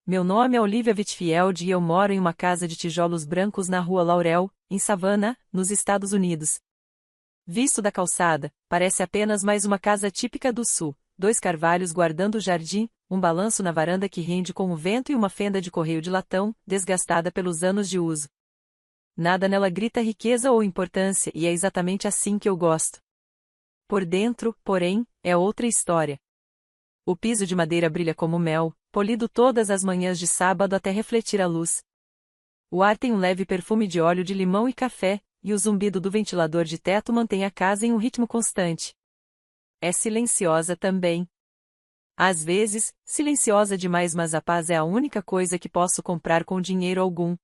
Meu nome é Olivia Whitfield e eu moro em uma casa de tijolos brancos na Rua Laurel, em Savannah, nos Estados Unidos. Visto da calçada, parece apenas mais uma casa típica do sul, dois carvalhos guardando o jardim, um balanço na varanda que rende com o vento e uma fenda de correio de latão, desgastada pelos anos de uso. Nada nela grita riqueza ou importância e é exatamente assim que eu gosto. Por dentro, porém, é outra história. O piso de madeira brilha como mel, polido todas as manhãs de sábado até refletir a luz. O ar tem um leve perfume de óleo de limão e café, e o zumbido do ventilador de teto mantém a casa em um ritmo constante. É silenciosa também. Às vezes, silenciosa demais, mas a paz é a única coisa que posso comprar com dinheiro algum.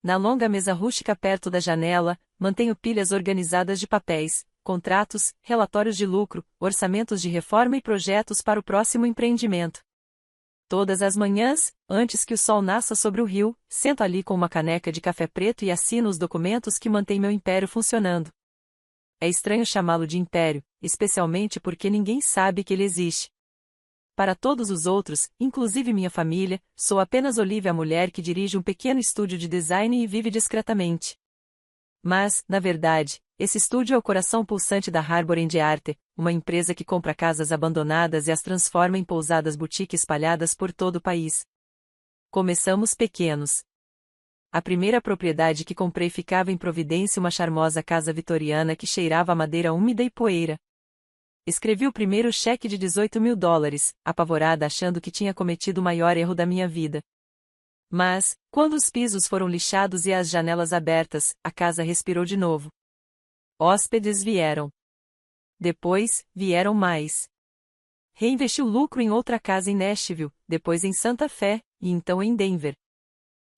Na longa mesa rústica perto da janela, mantenho pilhas organizadas de papéis, contratos, relatórios de lucro, orçamentos de reforma e projetos para o próximo empreendimento. Todas as manhãs, antes que o sol nasça sobre o rio, sento ali com uma caneca de café preto e assino os documentos que mantêm meu império funcionando. É estranho chamá-lo de império, especialmente porque ninguém sabe que ele existe. Para todos os outros, inclusive minha família, sou apenas Olivia, a mulher que dirige um pequeno estúdio de design e vive discretamente. Mas, na verdade, esse estúdio é o coração pulsante da Harbor Arte, uma empresa que compra casas abandonadas e as transforma em pousadas boutique espalhadas por todo o país. Começamos pequenos. A primeira propriedade que comprei ficava em Providência, uma charmosa casa vitoriana que cheirava a madeira úmida e poeira. Escrevi o primeiro cheque de $18.000, apavorada achando que tinha cometido o maior erro da minha vida. Mas, quando os pisos foram lixados e as janelas abertas, a casa respirou de novo. Hóspedes vieram. Depois, vieram mais. Reinvesti o lucro em outra casa em Nashville, depois em Santa Fé, e então em Denver.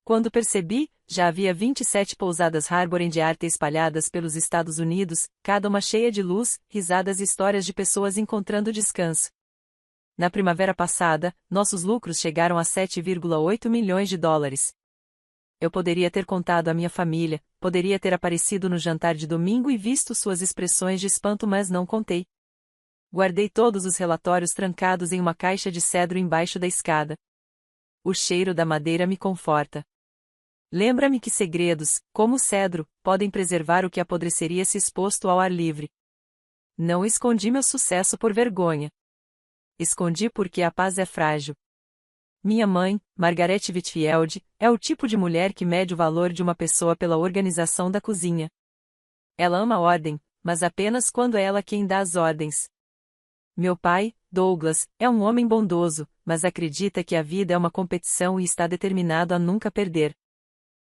Quando percebi, já havia 27 pousadas Harbor Arte espalhadas pelos Estados Unidos, cada uma cheia de luz, risadas e histórias de pessoas encontrando descanso. Na primavera passada, nossos lucros chegaram a $7,8 milhões. Eu poderia ter contado à minha família, poderia ter aparecido no jantar de domingo e visto suas expressões de espanto, mas não contei. Guardei todos os relatórios trancados em uma caixa de cedro embaixo da escada. O cheiro da madeira me conforta. Lembra-me que segredos, como o cedro, podem preservar o que apodreceria se exposto ao ar livre. Não escondi meu sucesso por vergonha. Escondi porque a paz é frágil. Minha mãe, Margaret Whitfield, é o tipo de mulher que mede o valor de uma pessoa pela organização da cozinha. Ela ama a ordem, mas apenas quando é ela quem dá as ordens. Meu pai, Douglas, é um homem bondoso, mas acredita que a vida é uma competição e está determinado a nunca perder.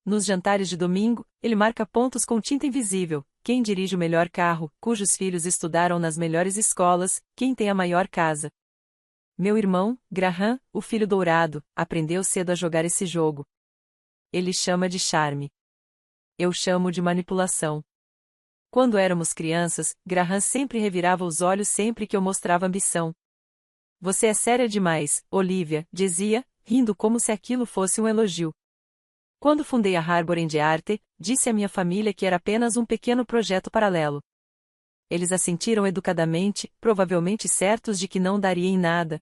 Nos jantares de domingo, ele marca pontos com tinta invisível: quem dirige o melhor carro, cujos filhos estudaram nas melhores escolas, quem tem a maior casa. Meu irmão, Graham, o filho dourado, aprendeu cedo a jogar esse jogo. Ele chama de charme. Eu chamo de manipulação. Quando éramos crianças, Graham sempre revirava os olhos sempre que eu mostrava ambição. Você é séria demais, Olivia, dizia, rindo como se aquilo fosse um elogio. Quando fundei a Harbor Arte, disse à minha família que era apenas um pequeno projeto paralelo. Eles assentiram educadamente, provavelmente certos de que não daria em nada.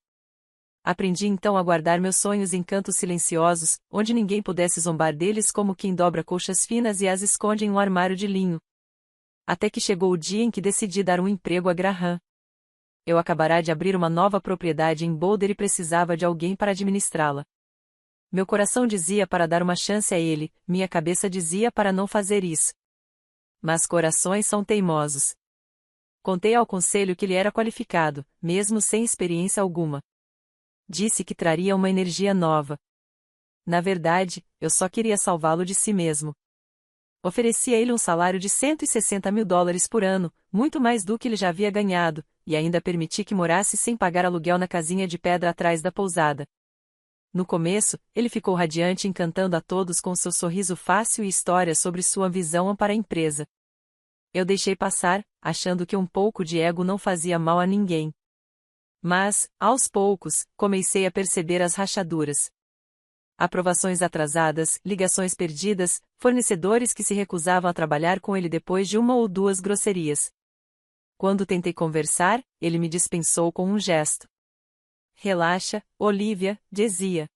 Aprendi então a guardar meus sonhos em cantos silenciosos, onde ninguém pudesse zombar deles, como quem dobra colchas finas e as esconde em um armário de linho. Até que chegou o dia em que decidi dar um emprego a Graham. Eu acabara de abrir uma nova propriedade em Boulder e precisava de alguém para administrá-la. Meu coração dizia para dar uma chance a ele, minha cabeça dizia para não fazer isso. Mas corações são teimosos. Contei ao conselho que ele era qualificado, mesmo sem experiência alguma. Disse que traria uma energia nova. Na verdade, eu só queria salvá-lo de si mesmo. Ofereci a ele um salário de $160.000 por ano, muito mais do que ele já havia ganhado, e ainda permiti que morasse sem pagar aluguel na casinha de pedra atrás da pousada. No começo, ele ficou radiante, encantando a todos com seu sorriso fácil e histórias sobre sua visão para a empresa. Eu deixei passar, achando que um pouco de ego não fazia mal a ninguém. Mas, aos poucos, comecei a perceber as rachaduras. Aprovações atrasadas, ligações perdidas, fornecedores que se recusavam a trabalhar com ele depois de uma ou duas grosserias. Quando tentei conversar, ele me dispensou com um gesto. Relaxa, Olivia, dizia.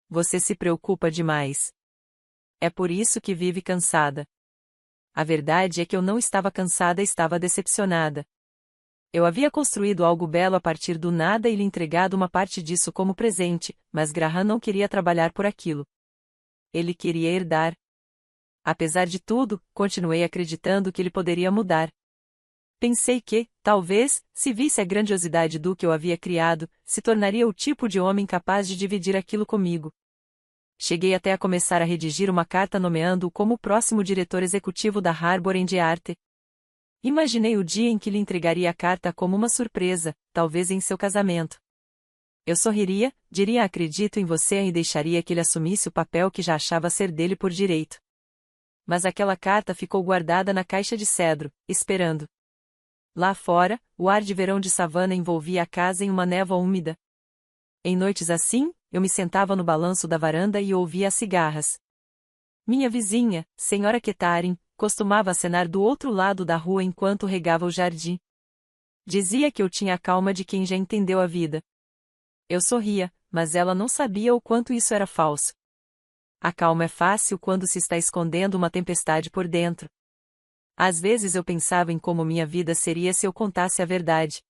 Você se preocupa demais. É por isso que vive cansada. A verdade é que eu não estava cansada, estava decepcionada. Eu havia construído algo belo a partir do nada e lhe entregado uma parte disso como presente, mas Graham não queria trabalhar por aquilo. Ele queria herdar. Apesar de tudo, continuei acreditando que ele poderia mudar. Pensei que, talvez, se visse a grandiosidade do que eu havia criado, se tornaria o tipo de homem capaz de dividir aquilo comigo. Cheguei até a começar a redigir uma carta nomeando-o como o próximo diretor executivo da Harbor Art. Imaginei o dia em que lhe entregaria a carta como uma surpresa, talvez em seu casamento. Eu sorriria, diria acredito em você e deixaria que ele assumisse o papel que já achava ser dele por direito. Mas aquela carta ficou guardada na caixa de cedro, esperando. Lá fora, o ar de verão de Savannah envolvia a casa em uma névoa úmida. Em noites assim, eu me sentava no balanço da varanda e ouvia as cigarras. Minha vizinha, Senhora Ketarin, costumava acenar do outro lado da rua enquanto regava o jardim. Dizia que eu tinha a calma de quem já entendeu a vida. Eu sorria, mas ela não sabia o quanto isso era falso. A calma é fácil quando se está escondendo uma tempestade por dentro. Às vezes eu pensava em como minha vida seria se eu contasse a verdade.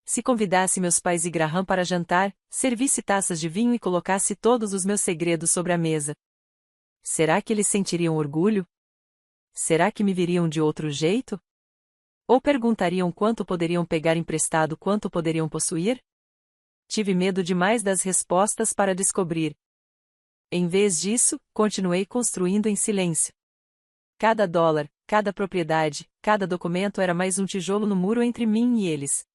Se convidasse meus pais e Graham para jantar, servisse taças de vinho e colocasse todos os meus segredos sobre a mesa. Será que eles sentiriam orgulho? Será que me viriam de outro jeito? Ou perguntariam quanto poderiam pegar emprestado, quanto poderiam possuir? Tive medo demais das respostas para descobrir. Em vez disso, continuei construindo em silêncio. Cada dólar, cada propriedade, cada documento era mais um tijolo no muro entre mim e eles.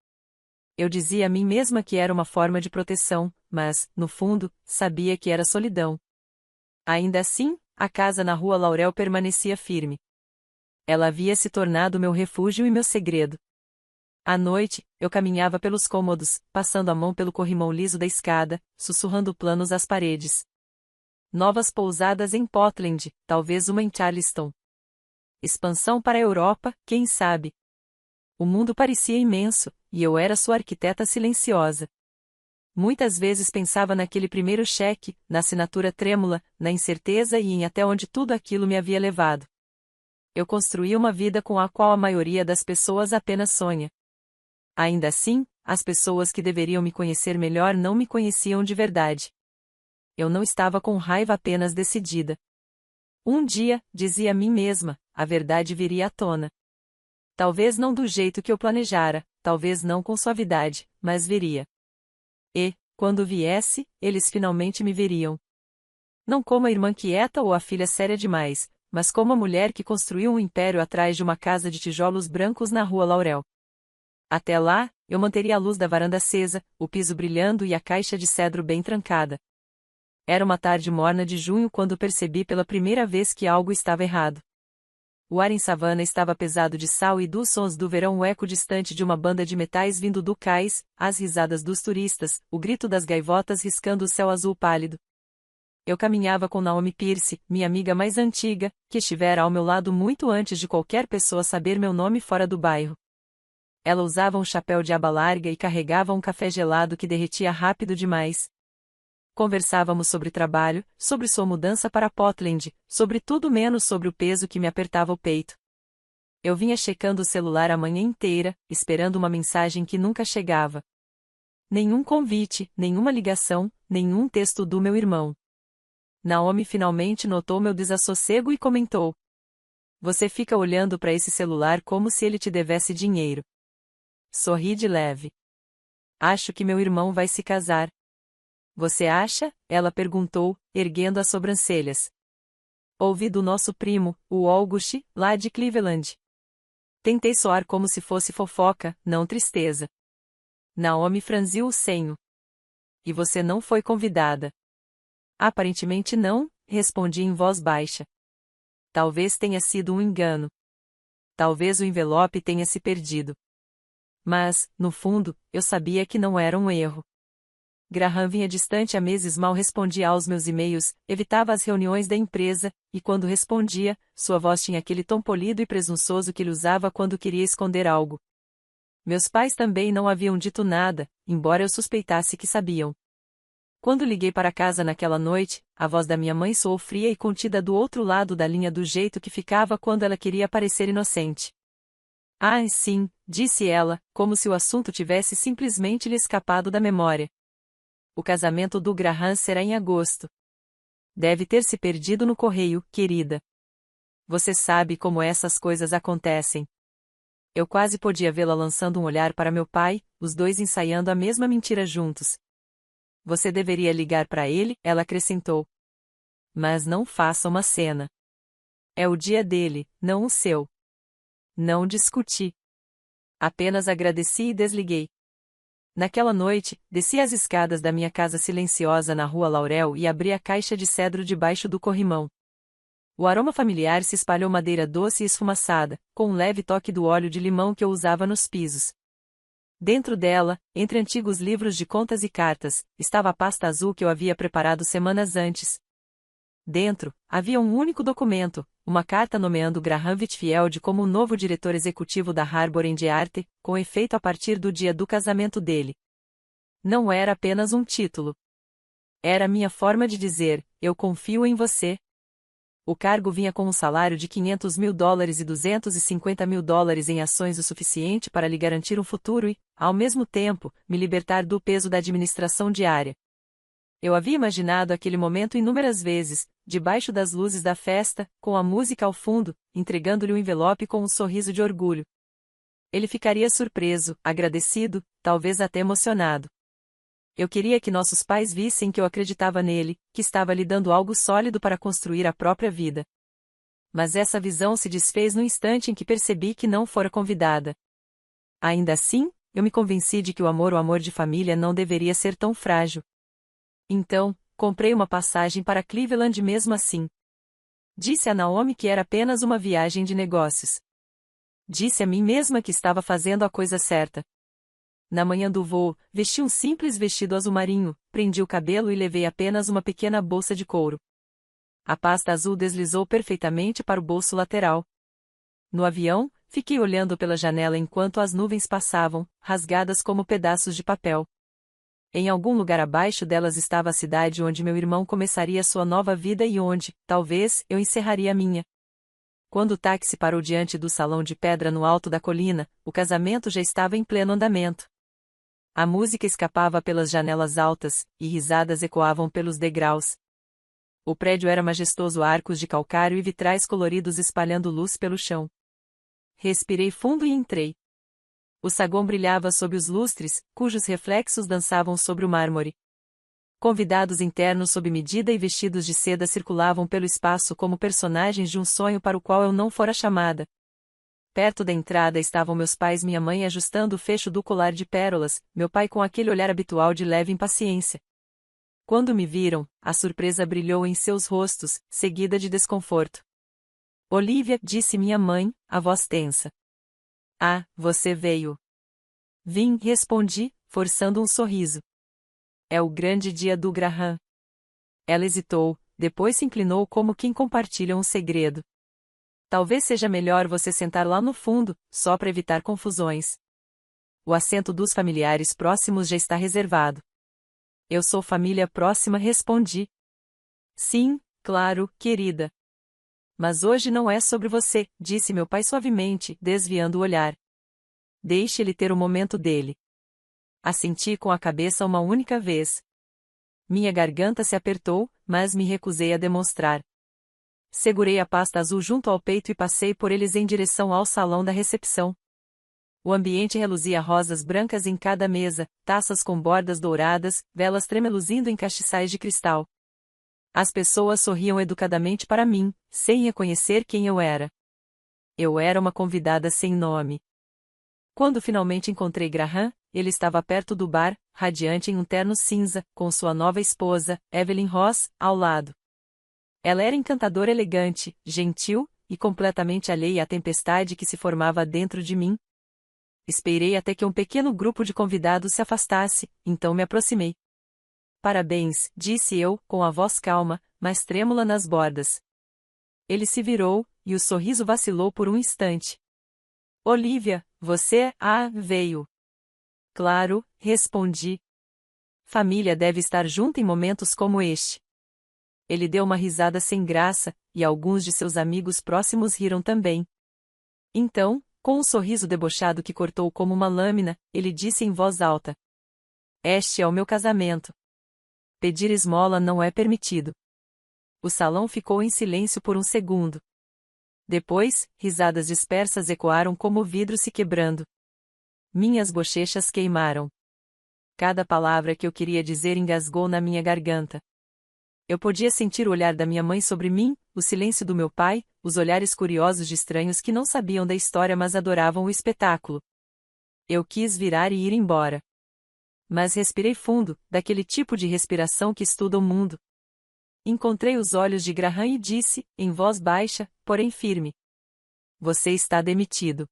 Eu dizia a mim mesma que era uma forma de proteção, mas, no fundo, sabia que era solidão. Ainda assim, a casa na Rua Laurel permanecia firme. Ela havia se tornado meu refúgio e meu segredo. À noite, eu caminhava pelos cômodos, passando a mão pelo corrimão liso da escada, sussurrando planos às paredes. Novas pousadas em Portland, talvez uma em Charleston. Expansão para a Europa, quem sabe? O mundo parecia imenso, e eu era sua arquiteta silenciosa. Muitas vezes pensava naquele primeiro cheque, na assinatura trêmula, na incerteza e em até onde tudo aquilo me havia levado. Eu construí uma vida com a qual a maioria das pessoas apenas sonha. Ainda assim, as pessoas que deveriam me conhecer melhor não me conheciam de verdade. Eu não estava com raiva, apenas decidida. Um dia, dizia a mim mesma, a verdade viria à tona. Talvez não do jeito que eu planejara, talvez não com suavidade, mas viria. E, quando viesse, eles finalmente me veriam. Não como a irmã quieta ou a filha séria demais, mas como a mulher que construiu um império atrás de uma casa de tijolos brancos na Rua Laurel. Até lá, eu manteria a luz da varanda acesa, o piso brilhando e a caixa de cedro bem trancada. Era uma tarde morna de junho quando percebi pela primeira vez que algo estava errado. O ar em Savannah estava pesado de sal e dos sons do verão, o eco distante de uma banda de metais vindo do cais, as risadas dos turistas, o grito das gaivotas riscando o céu azul pálido. Eu caminhava com Naomi Pierce, minha amiga mais antiga, que estivera ao meu lado muito antes de qualquer pessoa saber meu nome fora do bairro. Ela usava um chapéu de aba larga e carregava um café gelado que derretia rápido demais. Conversávamos sobre trabalho, sobre sua mudança para Portland, sobre tudo menos sobre o peso que me apertava o peito. Eu vinha checando o celular a manhã inteira, esperando uma mensagem que nunca chegava. Nenhum convite, nenhuma ligação, nenhum texto do meu irmão. Naomi finalmente notou meu desassossego e comentou: "Você fica olhando para esse celular como se ele te devesse dinheiro." Sorri de leve. "Acho que meu irmão vai se casar." "Você acha?" ela perguntou, erguendo as sobrancelhas. "Ouvi do nosso primo, o August, lá de Cleveland." Tentei soar como se fosse fofoca, não tristeza. Naomi franziu o senho. "E você não foi convidada?" "Aparentemente não", respondi em voz baixa. "Talvez tenha sido um engano. Talvez o envelope tenha se perdido." Mas, no fundo, eu sabia que não era um erro. Graham vinha distante há meses, mal respondia aos meus e-mails, evitava as reuniões da empresa, e quando respondia, sua voz tinha aquele tom polido e presunçoso que ele usava quando queria esconder algo. Meus pais também não haviam dito nada, embora eu suspeitasse que sabiam. Quando liguei para casa naquela noite, a voz da minha mãe soou fria e contida do outro lado da linha do jeito que ficava quando ela queria parecer inocente. Ah, sim, disse ela, como se o assunto tivesse simplesmente lhe escapado da memória. O casamento do Graham será em agosto. Deve ter se perdido no correio, querida. Você sabe como essas coisas acontecem. Eu quase podia vê-la lançando um olhar para meu pai, os dois ensaiando a mesma mentira juntos. Você deveria ligar para ele, ela acrescentou. Mas não faça uma cena. É o dia dele, não o seu. Não discuti. Apenas agradeci e desliguei. Naquela noite, desci as escadas da minha casa silenciosa na Rua Laurel e abri a caixa de cedro debaixo do corrimão. O aroma familiar se espalhou madeira doce e esfumaçada, com um leve toque do óleo de limão que eu usava nos pisos. Dentro dela, entre antigos livros de contas e cartas, estava a pasta azul que eu havia preparado semanas antes. Dentro, havia um único documento, uma carta nomeando Graham Whitfield como o novo diretor executivo da Harbor Art, com efeito a partir do dia do casamento dele. Não era apenas um título. Era minha forma de dizer, eu confio em você. O cargo vinha com um salário de $500 mil e $250 mil em ações o suficiente para lhe garantir um futuro e, ao mesmo tempo, me libertar do peso da administração diária. Eu havia imaginado aquele momento inúmeras vezes, debaixo das luzes da festa, com a música ao fundo, entregando-lhe o envelope com um sorriso de orgulho. Ele ficaria surpreso, agradecido, talvez até emocionado. Eu queria que nossos pais vissem que eu acreditava nele, que estava lhe dando algo sólido para construir a própria vida. Mas essa visão se desfez no instante em que percebi que não fora convidada. Ainda assim, eu me convenci de que o amor de família não deveria ser tão frágil. Então, comprei uma passagem para Cleveland mesmo assim. Disse a Naomi que era apenas uma viagem de negócios. Disse a mim mesma que estava fazendo a coisa certa. Na manhã do voo, vesti um simples vestido azul marinho, prendi o cabelo e levei apenas uma pequena bolsa de couro. A pasta azul deslizou perfeitamente para o bolso lateral. No avião, fiquei olhando pela janela enquanto as nuvens passavam, rasgadas como pedaços de papel. Em algum lugar abaixo delas estava a cidade onde meu irmão começaria sua nova vida e onde, talvez, eu encerraria a minha. Quando o táxi parou diante do salão de pedra no alto da colina, o casamento já estava em pleno andamento. A música escapava pelas janelas altas, e risadas ecoavam pelos degraus. O prédio era majestoso, arcos de calcário e vitrais coloridos espalhando luz pelo chão. Respirei fundo e entrei. O saguão brilhava sob os lustres, cujos reflexos dançavam sobre o mármore. Convidados internos sob medida e vestidos de seda circulavam pelo espaço como personagens de um sonho para o qual eu não fora chamada. Perto da entrada estavam meus pais e minha mãe ajustando o fecho do colar de pérolas, meu pai com aquele olhar habitual de leve impaciência. Quando me viram, a surpresa brilhou em seus rostos, seguida de desconforto. Olivia, disse minha mãe, a voz tensa. Ah, você veio. Vim, respondi, forçando um sorriso. É o grande dia do Graham. Ela hesitou, depois se inclinou como quem compartilha um segredo. Talvez seja melhor você sentar lá no fundo, só para evitar confusões. O assento dos familiares próximos já está reservado. Eu sou família próxima, respondi. Sim, claro, querida. Mas hoje não é sobre você, disse meu pai suavemente, desviando o olhar. Deixe ele ter o momento dele. Assenti com a cabeça uma única vez. Minha garganta se apertou, mas me recusei a demonstrar. Segurei a pasta azul junto ao peito e passei por eles em direção ao salão da recepção. O ambiente reluzia rosas brancas em cada mesa, taças com bordas douradas, velas tremeluzindo em castiçais de cristal. As pessoas sorriam educadamente para mim, sem reconhecer quem eu era. Eu era uma convidada sem nome. Quando finalmente encontrei Graham, ele estava perto do bar, radiante em um terno cinza, com sua nova esposa, Evelyn Ross, ao lado. Ela era encantadora, elegante, gentil, e completamente alheia à tempestade que se formava dentro de mim. Esperei até que um pequeno grupo de convidados se afastasse, então me aproximei. Parabéns, disse eu, com a voz calma, mas trêmula nas bordas. Ele se virou, e o sorriso vacilou por um instante. Olivia, você, veio. Claro, respondi. Família deve estar junta em momentos como este. Ele deu uma risada sem graça, e alguns de seus amigos próximos riram também. Então, com um sorriso debochado que cortou como uma lâmina, ele disse em voz alta: Este é o meu casamento. Pedir esmola não é permitido. O salão ficou em silêncio por um segundo. Depois, risadas dispersas ecoaram como o vidro se quebrando. Minhas bochechas queimaram. Cada palavra que eu queria dizer engasgou na minha garganta. Eu podia sentir o olhar da minha mãe sobre mim, o silêncio do meu pai, os olhares curiosos de estranhos que não sabiam da história mas adoravam o espetáculo. Eu quis virar e ir embora. Mas respirei fundo, daquele tipo de respiração que estuda o mundo. Encontrei os olhos de Graham e disse, em voz baixa, porém firme: Você está demitido.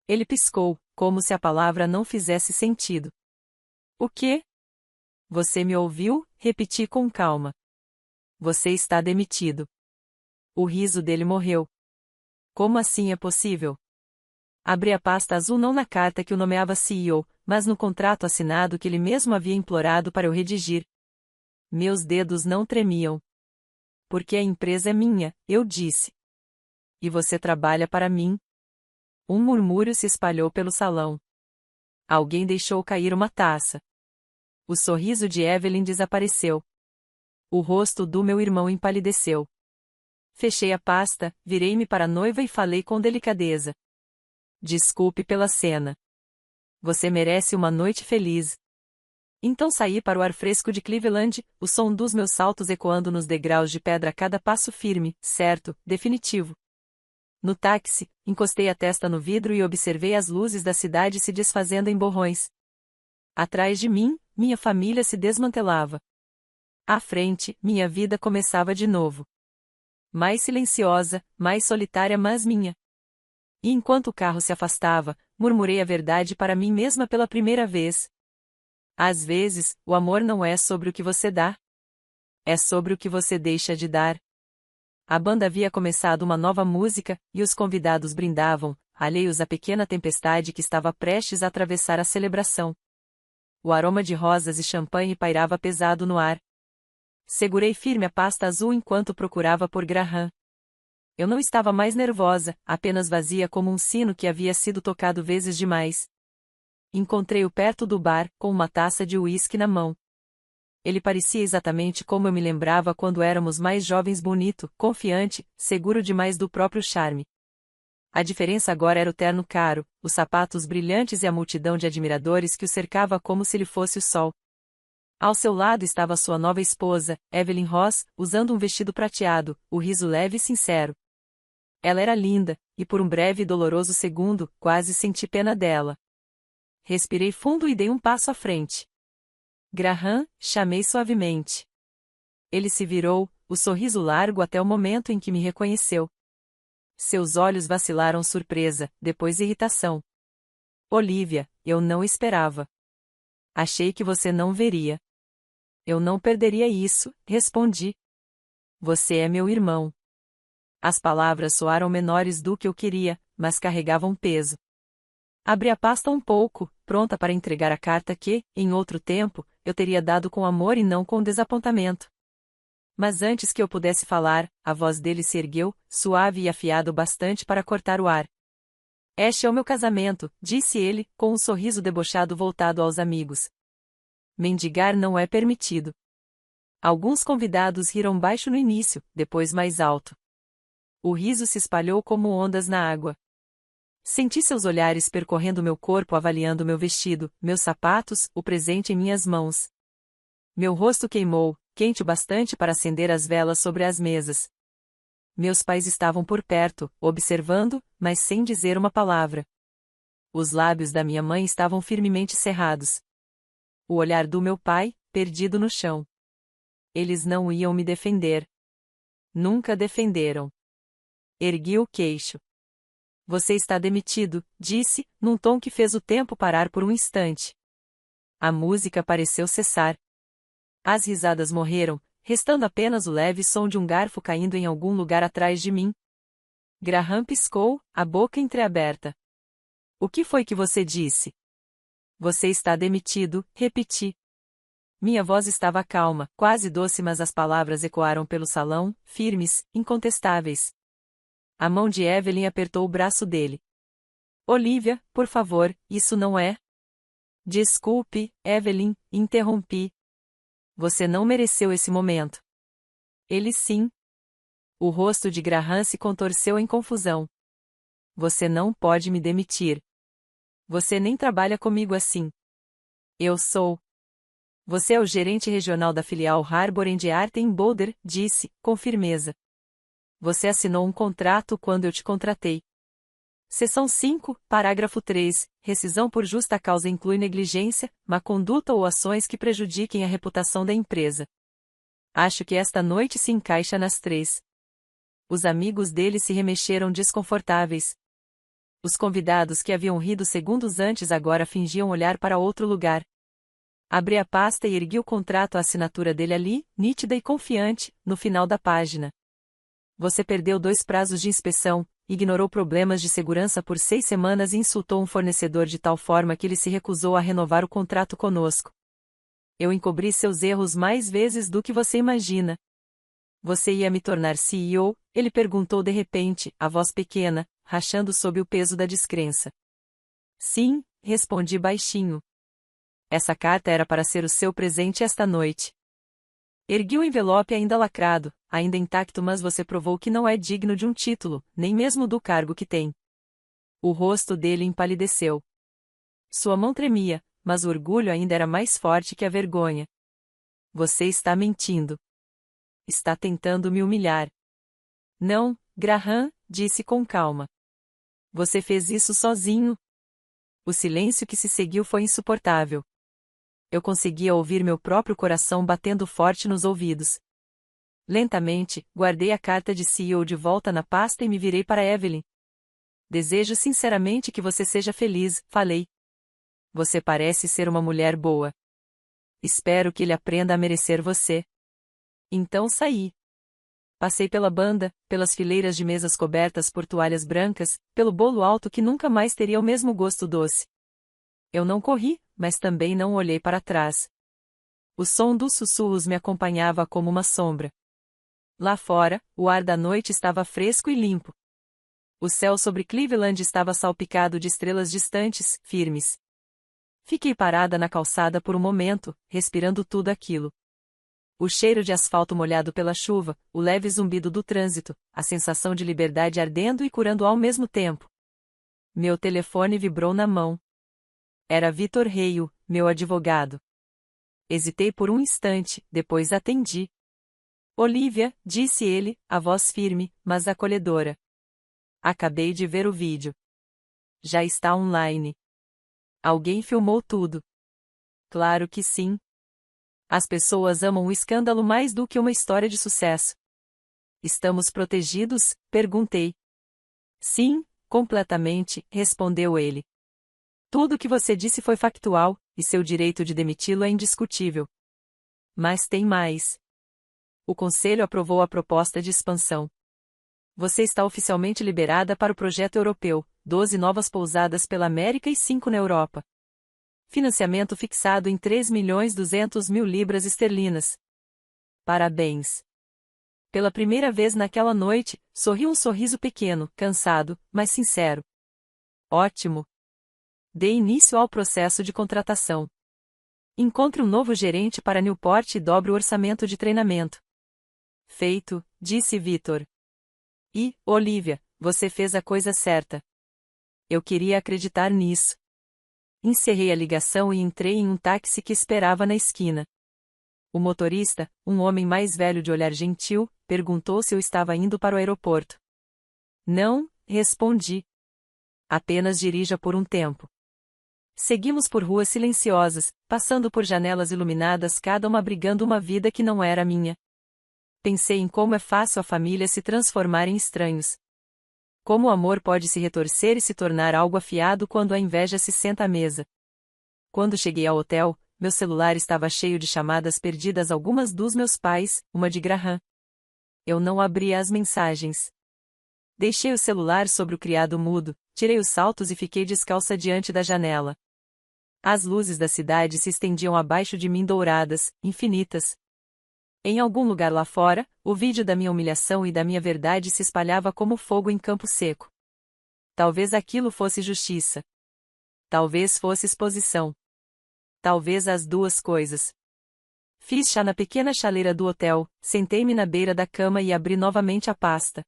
Ele piscou, como se a palavra não fizesse sentido. O quê? Você me ouviu? Repeti com calma. Você está demitido. O riso dele morreu. Como assim é possível? Abri a pasta azul não na carta que o nomeava CEO, mas no contrato assinado que ele mesmo havia implorado para eu redigir. Meus dedos não tremiam. Porque a empresa é minha, eu disse. E você trabalha para mim? Um murmúrio se espalhou pelo salão. Alguém deixou cair uma taça. O sorriso de Evelyn desapareceu. O rosto do meu irmão empalideceu. Fechei a pasta, virei-me para a noiva e falei com delicadeza. Desculpe pela cena. Você merece uma noite feliz. Então saí para o ar fresco de Cleveland, o som dos meus saltos ecoando nos degraus de pedra a cada passo firme, certo, definitivo. No táxi, encostei a testa no vidro e observei as luzes da cidade se desfazendo em borrões. Atrás de mim, minha família se desmantelava. À frente, minha vida começava de novo. Mais silenciosa, mais solitária, mas minha. E enquanto o carro se afastava, murmurei a verdade para mim mesma pela primeira vez. Às vezes, o amor não é sobre o que você dá. É sobre o que você deixa de dar. A banda havia começado uma nova música, e os convidados brindavam, alheios à pequena tempestade que estava prestes a atravessar a celebração. O aroma de rosas e champanhe pairava pesado no ar. Segurei firme a pasta azul enquanto procurava por Graham. Eu não estava mais nervosa, apenas vazia como um sino que havia sido tocado vezes demais. Encontrei-o perto do bar, com uma taça de uísque na mão. Ele parecia exatamente como eu me lembrava quando éramos mais jovens, bonito, confiante, seguro demais do próprio charme. A diferença agora era o terno caro, os sapatos brilhantes e a multidão de admiradores que o cercava como se ele fosse o sol. Ao seu lado estava sua nova esposa, Evelyn Ross, usando um vestido prateado, o riso leve e sincero. Ela era linda, e por um breve e doloroso segundo, quase senti pena dela. Respirei fundo e dei um passo à frente. Graham, chamei suavemente. Ele se virou, o sorriso largo até o momento em que me reconheceu. Seus olhos vacilaram surpresa, depois irritação. Olivia, eu não esperava. Achei que você não veria. Eu não perderia isso, respondi. Você é meu irmão. As palavras soaram menores do que eu queria, mas carregavam peso. Abri a pasta um pouco, pronta para entregar a carta que, em outro tempo, eu teria dado com amor e não com desapontamento. Mas antes que eu pudesse falar, a voz dele se ergueu, suave e afiada o bastante para cortar o ar. Este é o meu casamento, disse ele, com um sorriso debochado voltado aos amigos. Mendigar não é permitido. Alguns convidados riram baixo no início, depois mais alto. O riso se espalhou como ondas na água. Senti seus olhares percorrendo meu corpo, avaliando meu vestido, meus sapatos, o presente em minhas mãos. Meu rosto queimou, quente o bastante para acender as velas sobre as mesas. Meus pais estavam por perto, observando, mas sem dizer uma palavra. Os lábios da minha mãe estavam firmemente cerrados. O olhar do meu pai, perdido no chão. Eles não iam me defender. Nunca defenderam. Ergui o queixo. Você está demitido, disse, num tom que fez o tempo parar por um instante. A música pareceu cessar. As risadas morreram, restando apenas o leve som de um garfo caindo em algum lugar atrás de mim. Graham piscou, a boca entreaberta. O que foi que você disse? Você está demitido, repeti. Minha voz estava calma, quase doce, mas as palavras ecoaram pelo salão, firmes, incontestáveis. A mão de Evelyn apertou o braço dele. Olivia, por favor, isso não é... Desculpe, Evelyn, interrompi. Você não mereceu esse momento. Ele sim. O rosto de Graham se contorceu em confusão. Você não pode me demitir. Você nem trabalha comigo assim. Eu sou. Você é o gerente regional da filial Harbor and Art em Boulder, disse, com firmeza. Você assinou um contrato quando eu te contratei. Seção 5, parágrafo 3, rescisão por justa causa inclui negligência, má conduta ou ações que prejudiquem a reputação da empresa. Acho que esta noite se encaixa nas 3. Os amigos dele se remexeram desconfortáveis. Os convidados que haviam rido segundos antes agora fingiam olhar para outro lugar. Abri a pasta e ergui o contrato, a assinatura dele ali, nítida e confiante, no final da página. Você perdeu 2 prazos de inspeção, ignorou problemas de segurança por 6 semanas e insultou um fornecedor de tal forma que ele se recusou a renovar o contrato conosco. Eu encobri seus erros mais vezes do que você imagina. Você ia me tornar CEO? Ele perguntou de repente, a voz pequena, rachando sob o peso da descrença. Sim, respondi baixinho. Essa carta era para ser o seu presente esta noite. Ergui o envelope ainda lacrado, ainda intacto, mas você provou que não é digno de um título, nem mesmo do cargo que tem. O rosto dele empalideceu. Sua mão tremia, mas o orgulho ainda era mais forte que a vergonha. Você está mentindo. Está tentando me humilhar. Não, Graham, disse com calma. Você fez isso sozinho. O silêncio que se seguiu foi insuportável. Eu conseguia ouvir meu próprio coração batendo forte nos ouvidos. Lentamente, guardei a carta de CEO de volta na pasta e me virei para Evelyn. Desejo sinceramente que você seja feliz, falei. Você parece ser uma mulher boa. Espero que ele aprenda a merecer você. Então saí. Passei pela banda, pelas fileiras de mesas cobertas por toalhas brancas, pelo bolo alto que nunca mais teria o mesmo gosto doce. Eu não corri, mas também não olhei para trás. O som dos sussurros me acompanhava como uma sombra. Lá fora, o ar da noite estava fresco e limpo. O céu sobre Cleveland estava salpicado de estrelas distantes, firmes. Fiquei parada na calçada por um momento, respirando tudo aquilo. O cheiro de asfalto molhado pela chuva, o leve zumbido do trânsito, a sensação de liberdade ardendo e curando ao mesmo tempo. Meu telefone vibrou na mão. Era Vitor Reio, meu advogado. Hesitei por um instante, depois atendi. Olivia, disse ele, a voz firme, mas acolhedora. Acabei de ver o vídeo. Já está online. Alguém filmou tudo. Claro que sim. As pessoas amam o escândalo mais do que uma história de sucesso. Estamos protegidos? Perguntei. Sim, completamente, respondeu ele. Tudo o que você disse foi factual, e seu direito de demiti-lo é indiscutível. Mas tem mais. O Conselho aprovou a proposta de expansão. Você está oficialmente liberada para o projeto europeu, 12 novas pousadas pela América e 5 na Europa. Financiamento fixado em 3.200.000 libras esterlinas. Parabéns. Pela primeira vez naquela noite, sorriu um sorriso pequeno, cansado, mas sincero. Ótimo. Dê início ao processo de contratação. Encontre um novo gerente para Newport e dobre o orçamento de treinamento. Feito, disse Vitor. E, Olivia, você fez a coisa certa. Eu queria acreditar nisso. Encerrei a ligação e entrei em um táxi que esperava na esquina. O motorista, um homem mais velho de olhar gentil, perguntou se eu estava indo para o aeroporto. Não, respondi. Apenas dirija por um tempo. Seguimos por ruas silenciosas, passando por janelas iluminadas, cada uma abrigando uma vida que não era minha. Pensei em como é fácil a família se transformar em estranhos. Como o amor pode se retorcer e se tornar algo afiado quando a inveja se senta à mesa. Quando cheguei ao hotel, meu celular estava cheio de chamadas perdidas, algumas dos meus pais, uma de Graham. Eu não abria as mensagens. Deixei o celular sobre o criado mudo, tirei os saltos e fiquei descalça diante da janela. As luzes da cidade se estendiam abaixo de mim douradas, infinitas. Em algum lugar lá fora, o vídeo da minha humilhação e da minha verdade se espalhava como fogo em campo seco. Talvez aquilo fosse justiça. Talvez fosse exposição. Talvez as duas coisas. Fiz chá na pequena chaleira do hotel, sentei-me na beira da cama e abri novamente a pasta.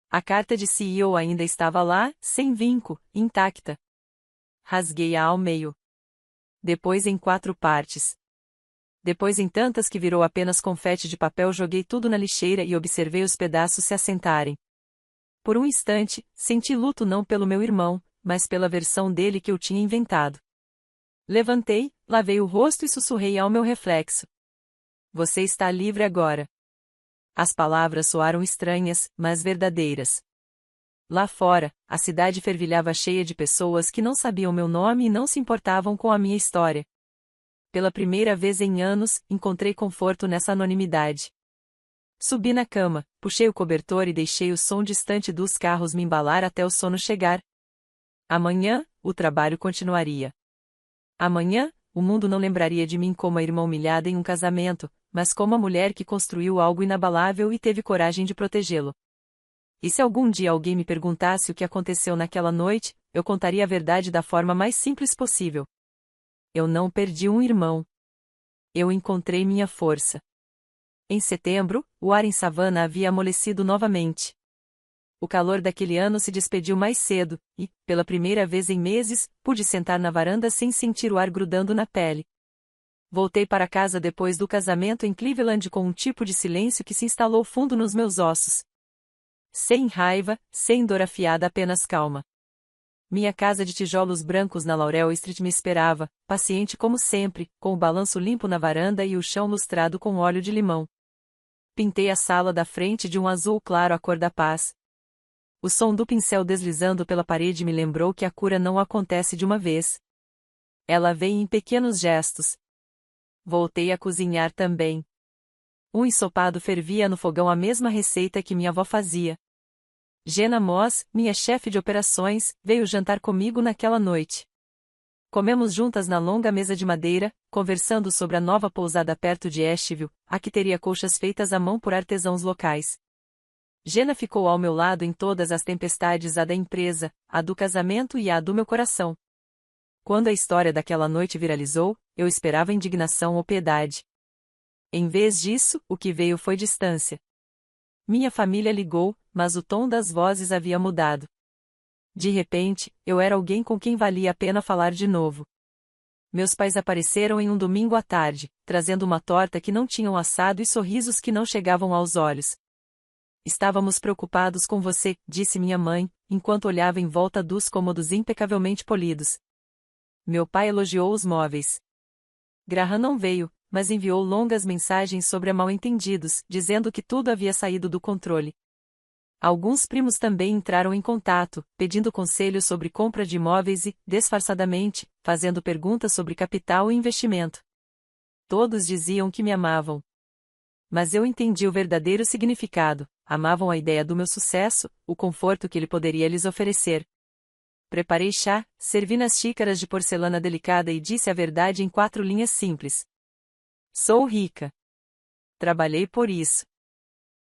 A carta de CEO ainda estava lá, sem vinco, intacta. Rasguei-a ao meio. Depois em 4 partes. Depois em tantas que virou apenas confete de papel, joguei tudo na lixeira e observei os pedaços se assentarem. Por um instante, senti luto não pelo meu irmão, mas pela versão dele que eu tinha inventado. Levantei, lavei o rosto e sussurrei ao meu reflexo. Você está livre agora. As palavras soaram estranhas, mas verdadeiras. Lá fora, a cidade fervilhava cheia de pessoas que não sabiam meu nome e não se importavam com a minha história. Pela primeira vez em anos, encontrei conforto nessa anonimidade. Subi na cama, puxei o cobertor e deixei o som distante dos carros me embalar até o sono chegar. Amanhã, o trabalho continuaria. Amanhã, o mundo não lembraria de mim como a irmã humilhada em um casamento, mas como a mulher que construiu algo inabalável e teve coragem de protegê-lo. E se algum dia alguém me perguntasse o que aconteceu naquela noite, eu contaria a verdade da forma mais simples possível. Eu não perdi um irmão. Eu encontrei minha força. Em setembro, o ar em Savannah havia amolecido novamente. O calor daquele ano se despediu mais cedo, e, pela primeira vez em meses, pude sentar na varanda sem sentir o ar grudando na pele. Voltei para casa depois do casamento em Cleveland com um tipo de silêncio que se instalou fundo nos meus ossos. Sem raiva, sem dor afiada, apenas calma. Minha casa de tijolos brancos na Laurel Street me esperava, paciente como sempre, com o balanço limpo na varanda e o chão lustrado com óleo de limão. Pintei a sala da frente de um azul claro à cor da paz. O som do pincel deslizando pela parede me lembrou que a cura não acontece de uma vez. Ela vem em pequenos gestos. Voltei a cozinhar também. Um ensopado fervia no fogão, a mesma receita que minha avó fazia. Jenna Moss, minha chefe de operações, veio jantar comigo naquela noite. Comemos juntas na longa mesa de madeira, conversando sobre a nova pousada perto de Asheville, a que teria colchas feitas à mão por artesãos locais. Jenna ficou ao meu lado em todas as tempestades, a da empresa, a do casamento e a do meu coração. Quando a história daquela noite viralizou, eu esperava indignação ou piedade. Em vez disso, o que veio foi distância. Minha família ligou, mas o tom das vozes havia mudado. De repente, eu era alguém com quem valia a pena falar de novo. Meus pais apareceram em um domingo à tarde, trazendo uma torta que não tinham assado e sorrisos que não chegavam aos olhos. Estávamos preocupados com você, disse minha mãe, enquanto olhava em volta dos cômodos impecavelmente polidos. Meu pai elogiou os móveis. Graham não veio, mas enviou longas mensagens sobre mal-entendidos, dizendo que tudo havia saído do controle. Alguns primos também entraram em contato, pedindo conselhos sobre compra de imóveis e, disfarçadamente, fazendo perguntas sobre capital e investimento. Todos diziam que me amavam. Mas eu entendi o verdadeiro significado, amavam a ideia do meu sucesso, o conforto que ele poderia lhes oferecer. Preparei chá, servi nas xícaras de porcelana delicada e disse a verdade em 4 linhas simples. Sou rica. Trabalhei por isso.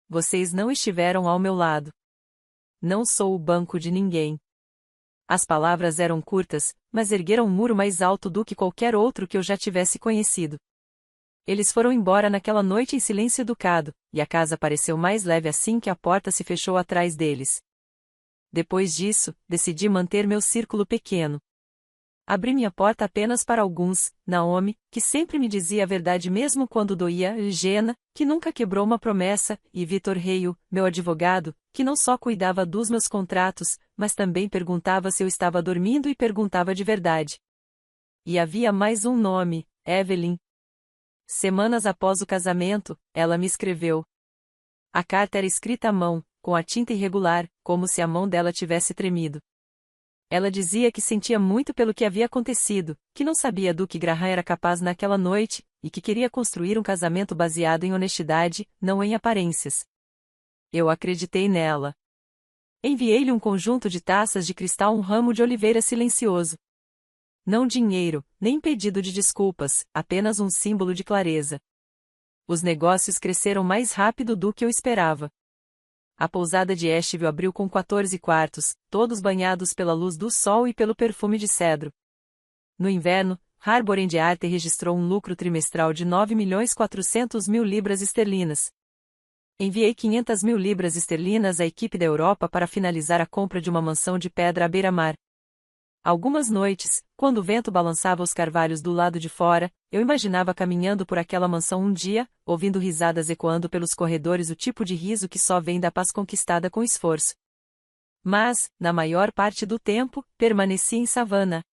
Vocês não estiveram ao meu lado. Não sou o banco de ninguém. As palavras eram curtas, mas ergueram um muro mais alto do que qualquer outro que eu já tivesse conhecido. Eles foram embora naquela noite em silêncio educado, e a casa pareceu mais leve assim que a porta se fechou atrás deles. Depois disso, decidi manter meu círculo pequeno. Abri minha porta apenas para alguns, Naomi, que sempre me dizia a verdade mesmo quando doía, Jenna, que nunca quebrou uma promessa, e Vitor Reio, meu advogado, que não só cuidava dos meus contratos, mas também perguntava se eu estava dormindo e perguntava de verdade. E havia mais um nome, Evelyn. Semanas após o casamento, ela me escreveu. A carta era escrita à mão, com a tinta irregular, como se a mão dela tivesse tremido. Ela dizia que sentia muito pelo que havia acontecido, que não sabia do que Graham era capaz naquela noite, e que queria construir um casamento baseado em honestidade, não em aparências. Eu acreditei nela. Enviei-lhe um conjunto de taças de cristal, um ramo de oliveira silencioso. Não dinheiro, nem pedido de desculpas, apenas um símbolo de clareza. Os negócios cresceram mais rápido do que eu esperava. A pousada de Asheville abriu com 14 quartos, todos banhados pela luz do sol e pelo perfume de cedro. No inverno, Harbor End Arte registrou um lucro trimestral de 9.400.000 libras esterlinas. Enviei 500.000 libras esterlinas à equipe da Europa para finalizar a compra de uma mansão de pedra à beira-mar. Algumas noites, quando o vento balançava os carvalhos do lado de fora, eu imaginava caminhando por aquela mansão um dia, ouvindo risadas ecoando pelos corredores, o tipo de riso que só vem da paz conquistada com esforço. Mas, na maior parte do tempo, permaneci em Savannah.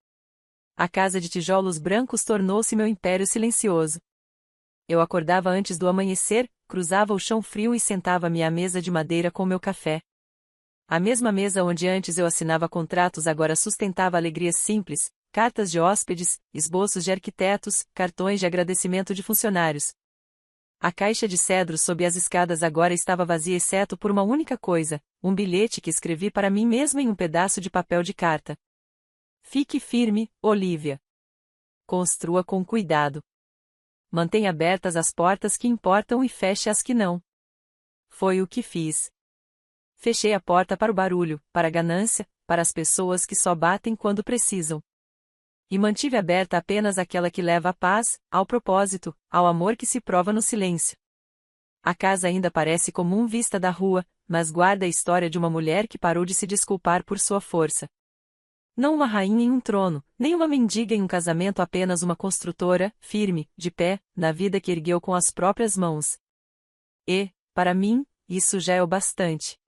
A casa de tijolos brancos tornou-se meu império silencioso. Eu acordava antes do amanhecer, cruzava o chão frio e sentava-me à mesa de madeira com meu café. A mesma mesa onde antes eu assinava contratos agora sustentava alegrias simples, cartas de hóspedes, esboços de arquitetos, cartões de agradecimento de funcionários. A caixa de cedro sob as escadas agora estava vazia exceto por uma única coisa, um bilhete que escrevi para mim mesma em um pedaço de papel de carta. Fique firme, Olivia. Construa com cuidado. Mantenha abertas as portas que importam e feche as que não. Foi o que fiz. Fechei a porta para o barulho, para a ganância, para as pessoas que só batem quando precisam. E mantive aberta apenas aquela que leva à paz, ao propósito, ao amor que se prova no silêncio. A casa ainda parece comum vista da rua, mas guarda a história de uma mulher que parou de se desculpar por sua força. Não uma rainha em um trono, nem uma mendiga em um casamento, apenas uma construtora, firme, de pé, na vida que ergueu com as próprias mãos. E, para mim, isso já é o bastante.